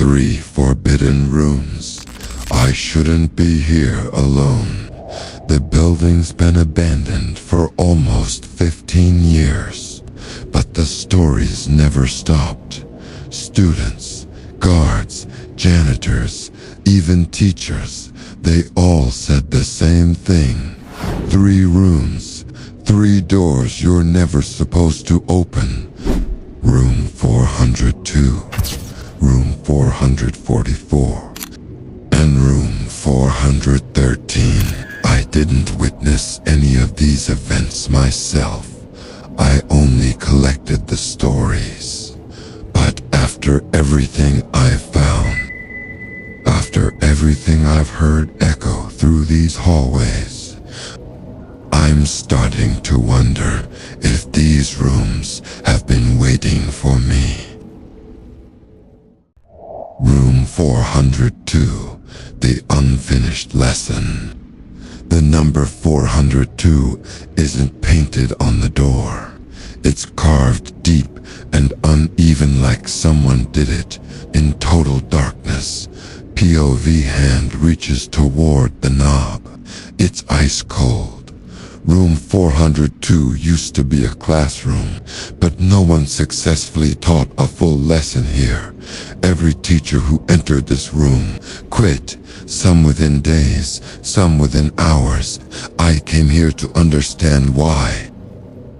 3 forbidden rooms. I shouldn't be here alone. The building's been abandoned for almost 15 years, but the stories never stopped. Students, guards, janitors, even teachers, they all said the same thing. 3 rooms, 3 doors you're never supposed to open. Room 402, room 444, and room 413. I didn't witness any of these events myself. I only collected the stories. But after everything I've found, after everything I've heard echo through these hallways, I'm starting to wonder if these rooms have been waiting for me. Room 402, the unfinished lesson. The number 402 isn't painted on the door. It's carved deep and uneven like someone did it in total darkness. POV hand reaches toward the knob. It's ice cold. Room 402 used to be a classroom, but no one successfully taught a full lesson here. Every teacher who entered this room quit, some within days, some within hours. I came here to understand why.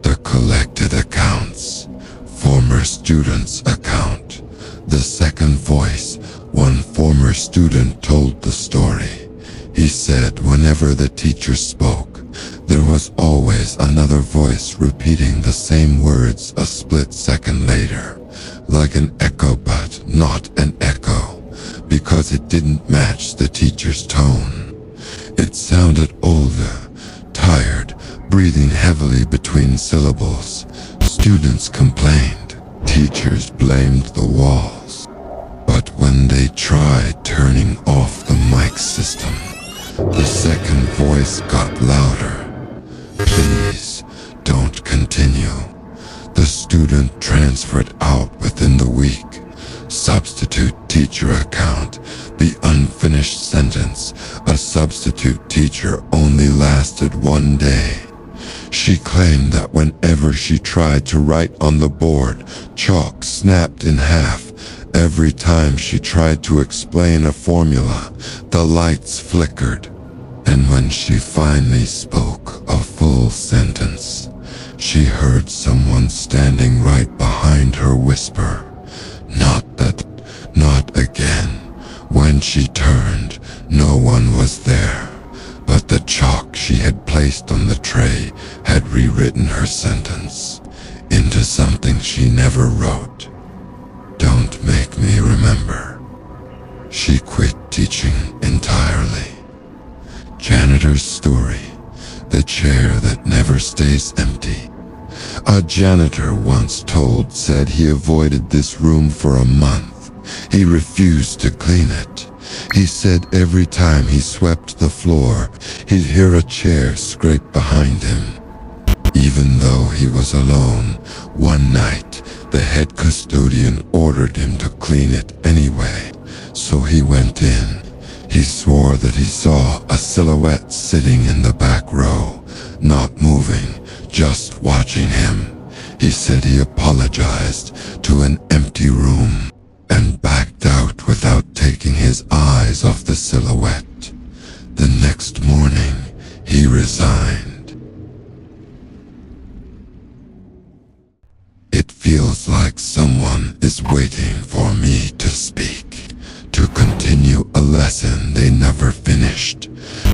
The collected accounts. Former student's account. The second voice. One former student told the story. He said whenever the teacher spoke, there was always another voice repeating the same words a split second later, like an echo but not an echo, because it didn't match the teacher's tone. It sounded older, tired, breathing heavily between syllables. Students complained, teachers blamed the walls. But when they tried turning off the mic system, the second voice got louder. Please, don't continue. The student transferred out within the week. Substitute teacher account. The unfinished sentence. A substitute teacher only lasted 1 day. She claimed that whenever she tried to write on the board, chalk snapped in half. Every time she tried to explain a formula, the lights flickered. And when she finally spoke a full sentence, she heard someone standing right behind her whisper, not again. When she turned, no one was there, but the chalk she had placed on the tray had rewritten her sentence into something she never wrote. Don't make me remember. She quit teaching entirely. Janitor's story. The chair that never stays empty. A janitor once told said he avoided this room for a month. He refused to clean it. He said every time he swept the floor, he'd hear a chair scrape behind him. Even though he was alone, one night, the head custodian ordered him to clean it anyway. So he went in. He swore that he saw a silhouette sitting in the back row, not moving, just watching him. He said he apologized to an empty room and backed out without taking his eyes off the silhouette. The next morning, he resigned. It feels like someone is waiting for me to speak, to continue a lesson they never finished.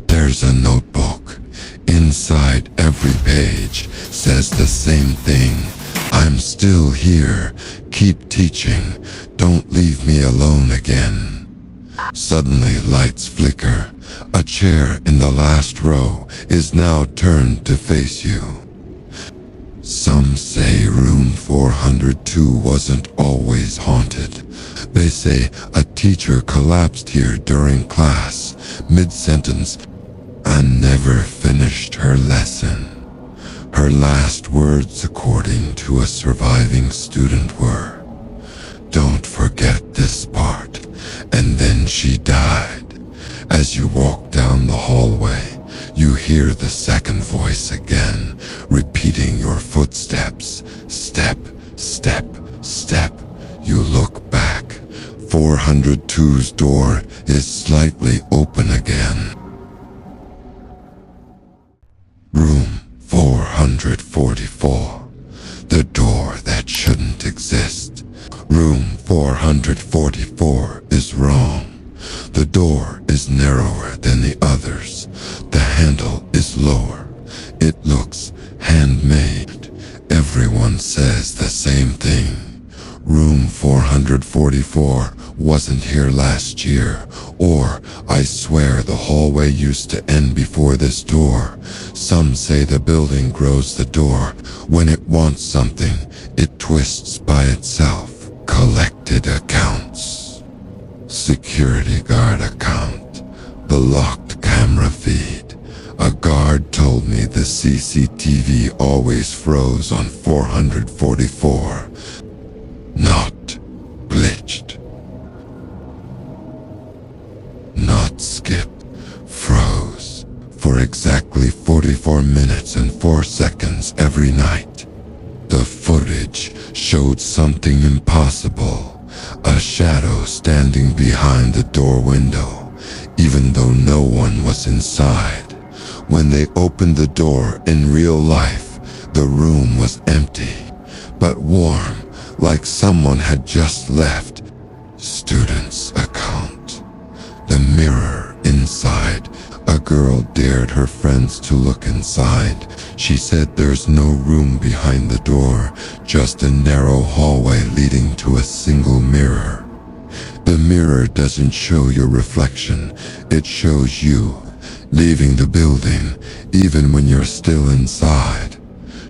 There's a notebook. Inside every page says the same thing. I'm still here. Keep teaching. Don't leave me alone again. Suddenly lights flicker. A chair in the last row is now turned to face you. Some say room 402 wasn't always haunted. They say a teacher collapsed here during class, mid-sentence, and never finished her lesson. Her last words, according to a surviving student, were, "Don't forget this part. 402's door is slightly open again. Room 444. The door that shouldn't exist. Room 444 is wrong. The door is narrower than the others. The handle is lower. It looks handmade. Everyone says the same thing. Room 444 wasn't here last year, or I swear the hallway used to end before this door. Some say the building grows the door. When it wants something, it twists by itself. Collected accounts. Security guard account. The locked camera feed. A guard told me the CCTV always froze on 444. Not glitched. Not skipped. Froze. For exactly 44 minutes and 4 seconds every night. The footage showed something impossible. A shadow standing behind the door window, even though no one was inside. When they opened the door in real life, the room was empty, but warm, like someone had just left. Student's account. The mirror inside. A girl dared her friends to look inside. She said there's no room behind the door, just a narrow hallway leading to a single mirror. The mirror doesn't show your reflection, it shows you, leaving the building, even when you're still inside.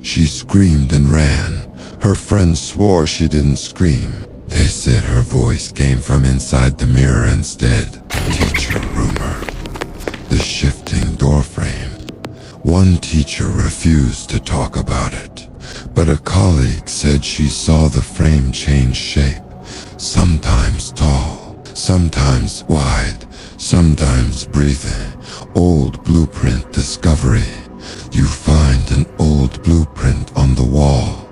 She screamed and ran. Her friends swore she didn't scream. They said her voice came from inside the mirror instead. Teacher rumor. The shifting door frame. One teacher refused to talk about it, but a colleague said she saw the frame change shape. Sometimes tall, sometimes wide, sometimes breathing. Old blueprint discovery. You find an old blueprint on the wall.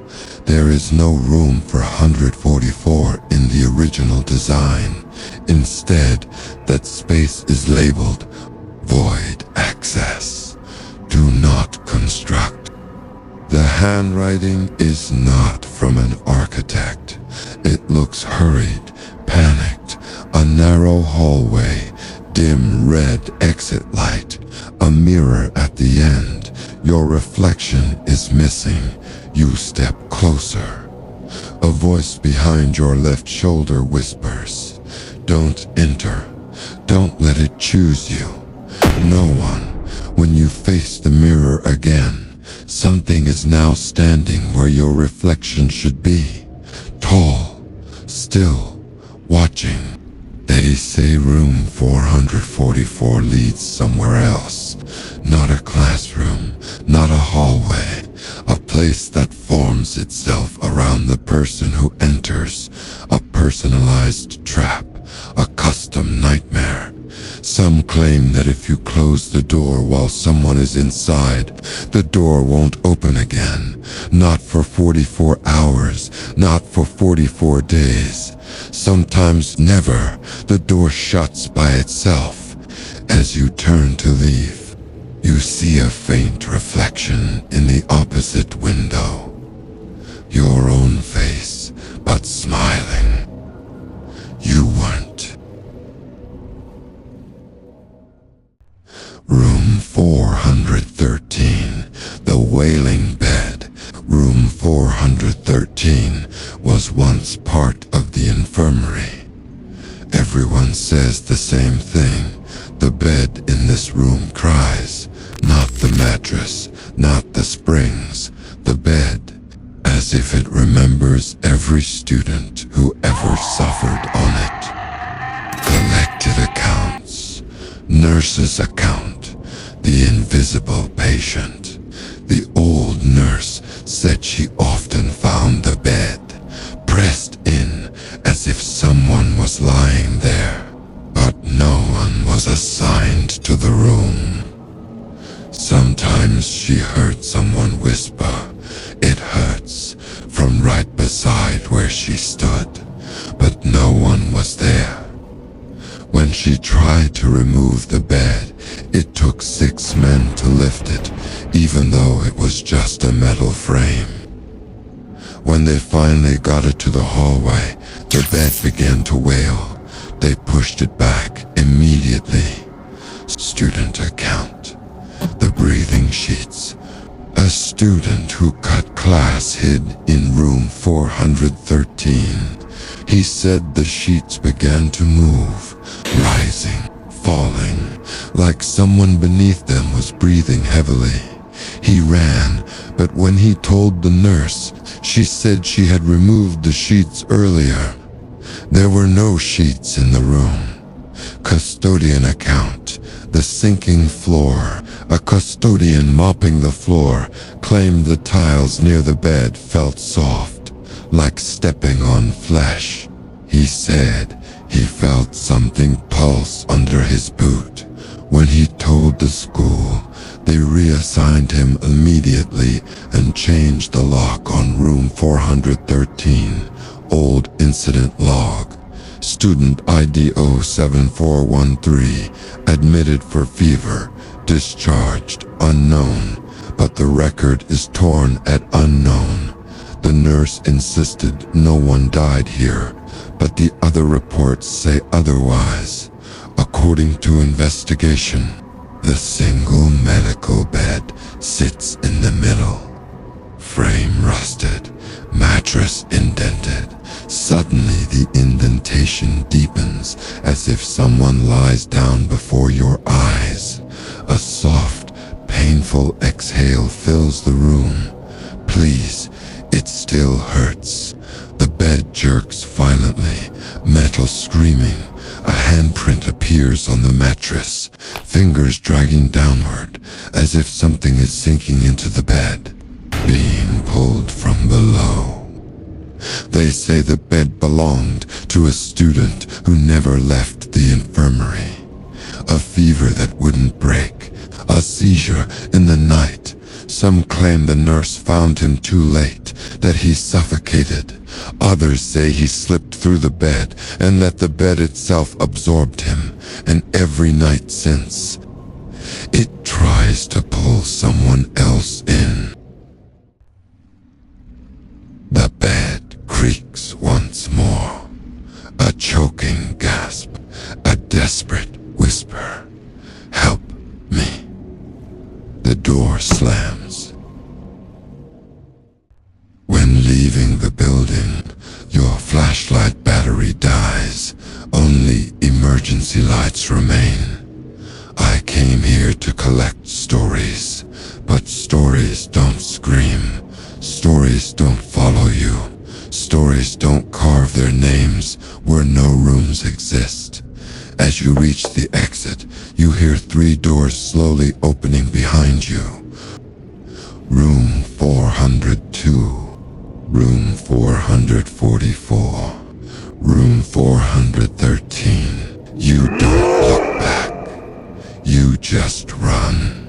There is no room for 144 in the original design. Instead, that space is labeled Void Access. Do not construct. The handwriting is not from an architect. It looks hurried, panicked. A narrow hallway, dim red exit light, a mirror at the end. Your reflection is missing. You step closer. A voice behind your left shoulder whispers, "Don't enter. Don't let it choose you." No one. When you face the mirror again, something is now standing where your reflection should be. Tall, still, watching. They say room 444 leads somewhere else. Not a classroom, not a hallway. A place that forms itself around the person who enters. A personalized trap, a custom nightmare. Some claim that if you close the door while someone is inside, the door won't open again. Not for 44 hours, not for 44 days. Sometimes never. The door shuts by itself. As you turn to leave, you see a faint reflection in the opposite window. Your own face, but smiling. You weren't. Room 413, the Wailing Bed. Room 413 was once part of the infirmary. Everyone says the same thing. The bed in this room cries. Not the mattress, not the springs. The bed, as if it remembers every student who ever suffered on it. Collected accounts. Nurse's account. The invisible patient. The old nurse said she often found the bed pressed in as if someone was lying there, but no one was assigned to the room. Sometimes she heard someone whisper, "It hurts," from right beside where she stood, but no one was there. She tried to remove the bed. It took 6 men to lift it, even though it was just a metal frame. When they finally got it to the hallway, the bed began to wail. They pushed it back immediately. Student account. The breathing sheets. A student who cut class hid in room 413. He said the sheets began to move, rising, falling, like someone beneath them was breathing heavily. He ran, but when he told the nurse, she said she had removed the sheets earlier. There were no sheets in the room. Custodian account. The sinking floor. A custodian mopping the floor claimed the tiles near the bed felt soft, like stepping on flesh. He said he felt something pulse under his boot. When he told the school, they reassigned him immediately and changed the lock on room 413. Old incident log. Student ID 07413, admitted for fever, discharged, unknown, but the record is torn at unknown. The nurse insisted no one died here, but the other reports say otherwise. According to investigation, the single medical bed sits in the middle. Frame rusted, mattress indented. Suddenly the indentation deepens as if someone lies down before your eyes. A soft, painful exhale fills the room. Please, it still hurts. The bed jerks violently, metal screaming. A handprint appears on the mattress, fingers dragging downward, as if something is sinking into the bed, being pulled from below. They say the bed belonged to a student who never left the infirmary. A fever that wouldn't break, a seizure in the night. Some claim the nurse found him too late, that he suffocated. Others say he slipped through the bed and that the bed itself absorbed him, and every night since, it tries to pull someone else in. The bed creaks once more. A choking gasp, a desperate whisper. Help me. The door slams. When leaving the building, your flashlight battery dies. Only emergency lights remain. I came here to collect stories, but stories don't scream. Stories don't follow you. Stories don't carve their names where no rooms exist. As you reach the exit, you hear 3 doors slowly opening behind you. Room 402, room 444, room 413. You don't look back. You just run.